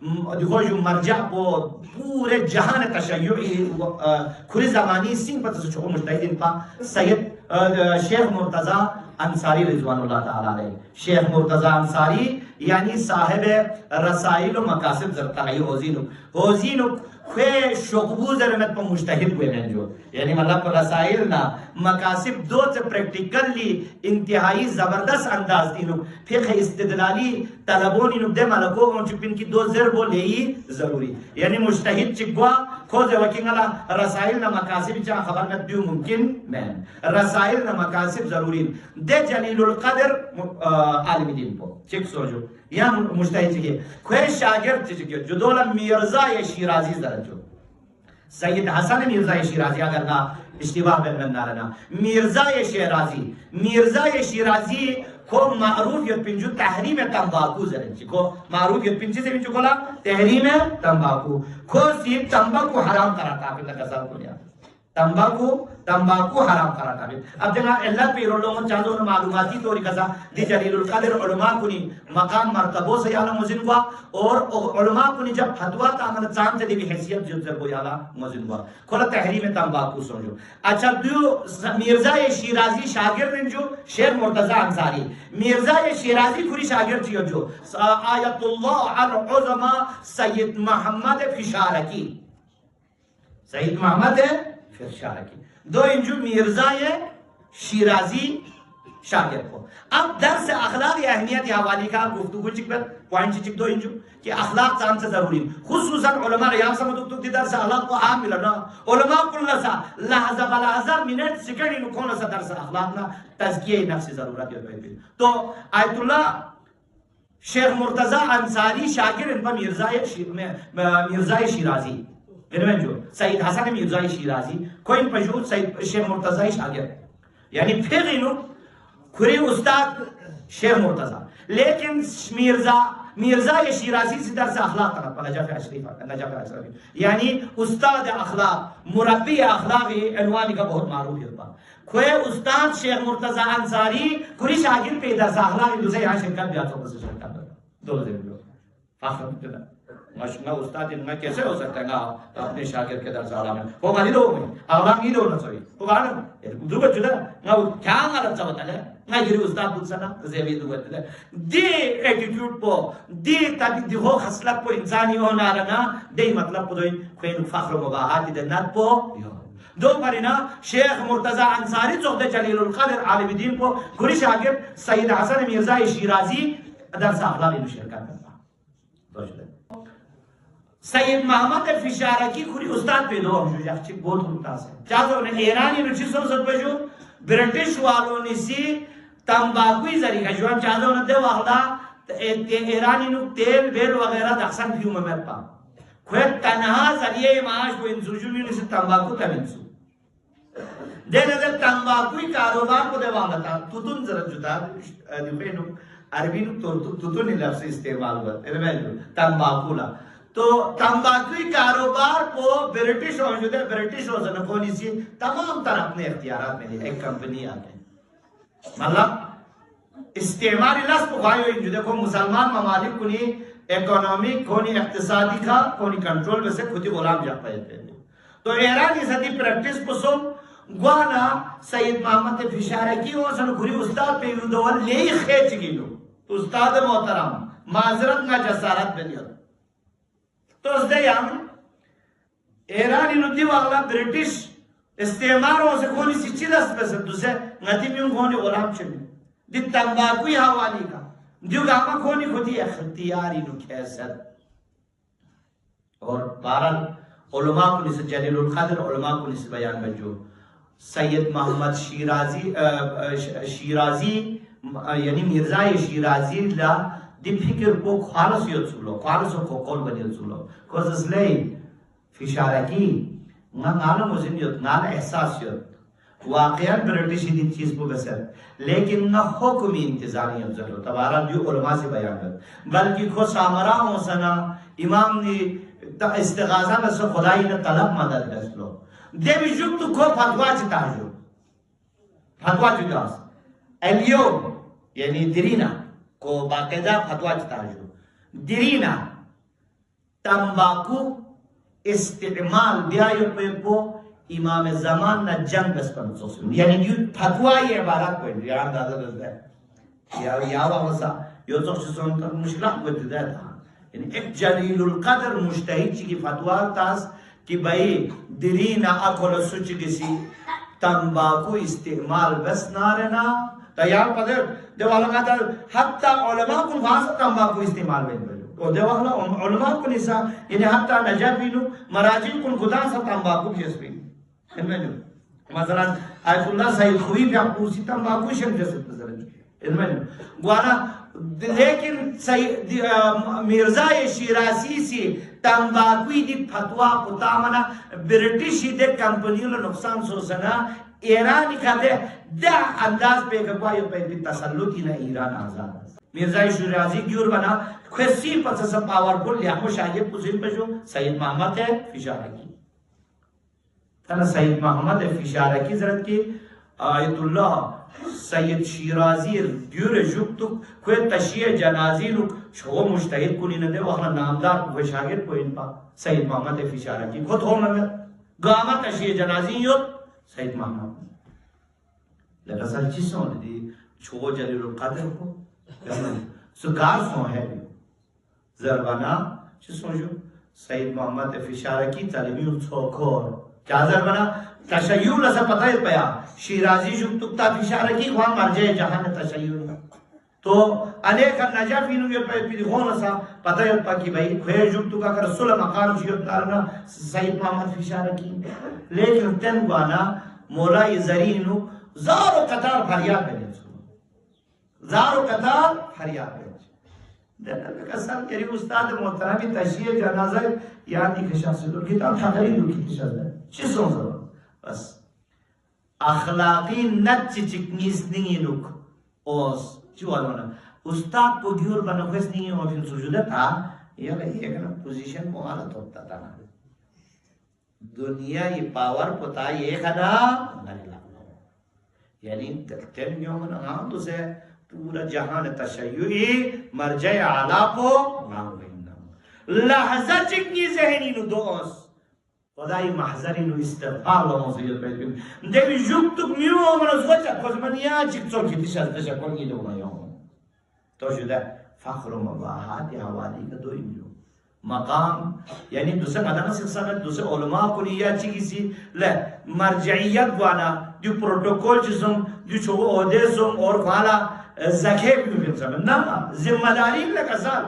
देखो जो मरजा को पूरे जहान तशय्युई खुरी ज़मानी सिंह पर तसचो मुजतहिदीन पा सैयद शेख मुर्तज़ा अंसारी रिज़वानुल्लाह ताला अलैह। शेख मुर्तज़ा अंसारी यानी साहिब रसाइल व मकासिब ज़रताई होजीनु खे शोकबू ज़रमत पर मुजतहिद हुए हैं जो यानी मतलब रसाइल ना मकासिब दो से प्रैक्टिकली इंतहाई ज़बरदस्त अंदाज तीनों फिर इस्तिदलाली तलबों इन दे मलको उनचिपिन की दो ज़र वो ले ही ज़रूरी यानी मुजतहिद चिक्वा खोज वकींगला रसाइल ना मकासिब चाह खबर न दियो मुमकिन मैन रसाइल ना मकासिब ज़रूरी दे जलीलुल क़द्र आलिम दीन को चिक सोचो या मुजतहिद चाहिए खे शागिर्द चाहिए जो दौला मिर्ज़ा ये शिराज़ी ज़रजो सैयद हसन मिर्ज़ा ये शिराज़ी अगर ना इश्तिबाह बेन नारना मिर्ज़ा ये शिराज़ी को मारूफ यत पिंजू तहरीम तंबाकू जरंची को मारूफ यत पिंजी से पिंजू कोला तहरीम तंबाकू को सी तंबाकू हराम कराता है लगा सब को लिया तंबाकू हराम कराता है। अब जगह अल्लाह पे लोगों चाहते हो मालूमाती तौर कसा दी जलीलुल क़द्र उलमा कुनी मकाम मर्तबों से याला मुजिन हुआ और उलमा कुनी जब फतवा तामल चांद से दी हैसियत जो जब याला मुजिन हुआ खोला तहरीम तंबाकू समझो। अच्छा दो मिर्ज़ा ये शिराज़ी शागिर्द जो शेख मुर्तज़ा अंसारी मिर्ज़ा ये शिराज़ी खुरी शागिर्द थियो जो आयतुल्लाह अल उज़मा सैयद मोहम्मद फिशारकी सैयद मोहम्मद फिशारकी दो इंजू मिर्ज़ा ये शिराज़ी शागिर्द को। अब दर्स अखलाक अहमियत हवाले का गुफ्तगू चिक पर पॉइंट चिक दो इंजू कि अखलाक चांद से जरूरी खुसूसन उलमा रियाम से मदद तो दर्स अखलाक को आम मिलना उलमा कुल्ला सा लहज़ा बलहज़ा मिनट सेकंड इन कौन सा दर्स अखलाक ना तज़किये नफ्स जरूरत है। तो आयतुल्लाह शेख मुर्तज़ा अंसारी शागिर्द इन पर मिर्ज़ा शिराज़ी इनमें जो सैयद हसन मिर्ज़ा शिराज़ी कोई पजूद सैयद शेख मुर्तज़ा शागिर्द यानी फिर इन्हों खुरी उस्ताद शेख मुर्तज़ा लेकिन मिर्ज़ा ये शिराज़ी से दर्स अखलाक तरफ नजफ़ अशरफ यानी उस्ताद अखलाक मुरब्बी अखलाक अनवानी का बहुत मारूफ है खुए उस्ताद शेख मुर्तज़ा अंसारी खुरी शागिर्द पे दर्स अखलाक दूसरे यहाँ शिरकत भी आता है शिरकत दो ज़रूर फाखर मैं उस्ताद इनमें कैसे हो सकता है ना अपने शागिर्द के दर्स आला में वो मानी दो में अगला नहीं दो ना सॉरी वो गाना दूर जुदा ना क्या गलत सा बता ले ना गिरी उस्ताद दूसरा ना ज़ेबी दूर बता ले दी एटीट्यूड पो दी ताकि दिखो खसलत पो इंसानी हो ना रना दे मतलब पो दोइन कोई नुफ़ाखर मुबाहात दे नात पो दो परिना शेख मुर्तज़ा अंसारी चौथे जलीलुल क़द्र आलिम दीन को खुरी शागिर्द सैयद हसन मिर्ज़ा शिराज़ी दर्स अखलाक में शिरकत करता सैयद मोहम्मद फिशारकी खुरी उस्ताद पे दो हम जो चिक बहुत होता है चाहो ने ईरानी रुचि सो सब जो ब्रिटिश वालों ने सी तंबाकू जरी का जो हम चाहो ने दे वाला ईरानी नु तेल बेल वगैरह दक्षण फ्यू में पा खुद तनहा जरिए माश को इंसुजुनी ने से तंबाकू का इंसु दे नजर तंबाकू कारोबार को दे वाला था तुतुन जरा जुदा दिपेनु अरबी नु तुतुन लफ्ज इस्तेमाल हुआ इनमें तंबाकू ला तो तंबाकू कारोबार को ब्रिटिश और पॉलिसी तमाम तरह अपने इख्तियारात में लिया एक कंपनी आके मतलब इस्तेमाल देखो मुसलमान ममालिक को नहीं इकोनॉमिक को नहीं इक्तिसादी का को नहीं कंट्रोल में से खुद ही गुलाम जा पाए थे। तो ईरानी सदी प्रैक्टिस को सो गुआना सैयद मोहम्मद फिशारकी और सन खुरी उस्ताद पे युद्धवाल ले खेच गिलो उस्ताद मोहतरम माजरत ना जसारत बनिया तो ईरानी नुदी वाला ब्रिटिश इस्तेमारों से कोनी सी चिदस पे से दूसरे नदी में कोनी गुलाम चले दी तंबाकू हवाली का जो गामा कोनी खुदी इख्तियारी नु कैसर और बारल उलमा को निस जलीलुल क़द्र उलमा को निस बयान में जो सैयद मोहम्मद शिराज़ी यानी मिर्ज़ा शिराज़ी ला दी फिक्र को खालस योचुलो खालस को कौल बनियो चुलो कोस इसले फिशारकी नाला मुझे योत नाला एहसास योत वाक़या ब्रिटिश दी चीज को बसर लेकिन न हुक्म इंतजामी अफजल तबारा जो उलमा से बयान कर बल्कि खो सामरा हो सना इमाम ने इस्तिग़ाज़ा में से खुदाई ने तलब मदद दसलो देवी जुक्त को फतवा चिताजो फतवा चितास एलियो यानी दिरीना को बाकायदा फतवा चिताजो दिरीना तंबाकू इस्तेमाल ब्यायो पे को इमाम ज़मान न जंग बस पर सोचो यानी जो फतवा ये इबारत कोई यार दादा दे या वासा यो तो सोचो तो मुश्किल होती है यानी एक जलीलुल कदर मुज्तहिद की फतवा तास कि भाई दिरीना अकोल सुच किसी तंबाकू इस्तेमाल बस ना रहना तैयार पदर देवाला का तर हत्ता उलमा को वास तंबाकू इस्तेमाल में और देवाला उलमा को निसा यानी हत्ता नजाबीनु मराजी को खुदा सा तंबाकू जैसे इनमें मसलन आयतुल्लाह सईद खुई भी आपको उसी तंबाकू शम जैसे नजर इनमें गुआना लेकिन मिर्जा शिरासी से तंबाकू दी फतवा कुतामना ब्रिटिश दे कंपनी लो नुकसान सोसना ईरान का दे दा अंदाज पे गवायो पे तसल्लुती ना ईरान आजाद मिर्जा शिरासी की ओर बना खुशी पसस पावरफुल या मुशाहिद पुजिन पे जो सैयद मोहम्मद है फिशारकी तना सैयद मोहम्मद है फिशारकी जरत की आयतुल्लाह सैयद शिराजी ब्यूरे जुक्तु कोई तशिये जनाजी लुक शो मुश्तहिद कुनी न दे वहाँ नामदार को शागिर को इनपा सैयद मोहम्मद फिशारकी खुद हो मगर गामा तशिये जनाजी यो सैयद मोहम्मद लगा सर चीज़ों ने दी शो जलीलुल कदर को सुकार सो है जरबाना चीज़ों जो सैयद मोहम्मद फिशारकी तालिमी उत्सोखोर क्या जरबाना तशय्युल ऐसा पता है पया शिराजी जुक्तुक्ता फिशारकी वहाँ मर जाए जहाँ ने तशय्युल तो अनेक नजाफीनु ये पे पिदिगोन ऐसा पता है पा कि भाई खुए जुक्तुका कर सुल मकान जियो तारना सैयद मोहम्मद फिशारकी लेकिन तन वाना मौला इजरीनु ज़ारो कतार फरियाद बने ज़ारो कतार फरियाद बने देना कसम करी उस्ताद मोहतरम तशय्युल जनाजा यानी खशासुल किताब तकरीर की खशासुल चीज़ों ज़रूर बस अखलाकी नच चिकनीस नहीं लुक ओस चुवालोना उस्ताद को गिर बना खुश नहीं है फिर सुजुदा था ये ना पोजीशन मुहारत होता था ना दुनिया ये पावर पता ये खदा यानी तेरे क्यों ना हाँ तो से पूरा जहान तशय्युई मरजे आला को नाम गई लहज़ा चिकनी ज़हनी नु दोस्त खुदाई महज़री नु इस्तिग़फ़ार लो मुझे पे देवी जुक तुक मियो मनो सोचा कोज़मनिया चिक्सों की दिशा दिशा कौन की लोग आयो तो जुदा फ़ख्र मबाहात या वाली का दो इंजो मकाम यानी दूसरे मदाना शिक्षा में दूसरे उलमा को नहीं या चीज़ ले मर्जियत वाला जो प्रोटोकॉल जिसम जो चो ओदेसम और वाला ज़ख़े भी मिल सकता ना जिम्मेदारी ले कसाल